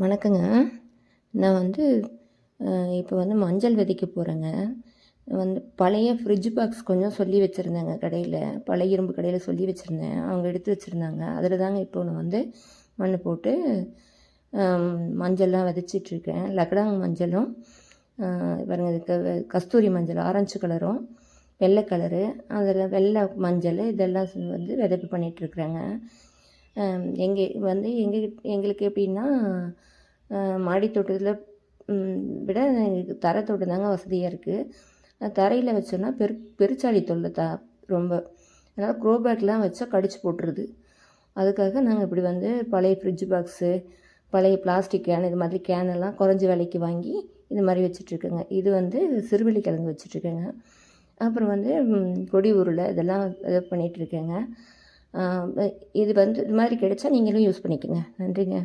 வணக்கங்க. நான் வந்து இப்போ மஞ்சள் விதைக்க போகிறேங்க. பழைய ஃப்ரிட்ஜ் பாக்ஸ் கொஞ்சம் சொல்லி வச்சுருந்தேங்க கடையில். பழைய இரும்பு கடையில் சொல்லி வச்சுருந்தேன். அவங்க எடுத்து வச்சுருந்தாங்க. அதில் தாங்க இப்போ நான் மண் போட்டு மஞ்சள்லாம் விதைச்சிட்ருக்கேன். லக்கடாங் மஞ்சளும் பாருங்க, இதுக்கு கஸ்தூரி மஞ்சள் ஆரஞ்சு கலரும் வெள்ளை கலரு, அதில் வெள்ளை மஞ்சள் இதெல்லாம் விதைப்பு பண்ணிகிட்ருக்குறேங்க. எங்களுக்கு எப்படின்னா, மாடி தோட்டத்தில் விட தரை தோட்டம் தாங்க வசதியாக இருக்குது. தரையில் வச்சோன்னா பெருச்சாளி தொல்லை ரொம்ப. அதனால் க்ரோ பேக்லாம் வச்சா கடிச்சு போட்டுருது. அதுக்காக நாங்கள் இப்படி பழைய ஃப்ரிட்ஜ் பாக்ஸு, பழைய பிளாஸ்டிக் கேன், இது மாதிரி கேனெல்லாம் குறைஞ்ச விலைக்கு வாங்கி இது மாதிரி வச்சிட்ருக்கேங்க. இது சிறுவள்ளி கிழங்கு வச்சிட்ருக்கேங்க. அப்புறம் கொடி உருளை இதெல்லாம் இது பண்ணிகிட்ருக்கேங்க. இது இது மாதிரி கிடைச்சா நீங்களும் யூஸ் பண்ணிக்கோங்க. நன்றிங்க.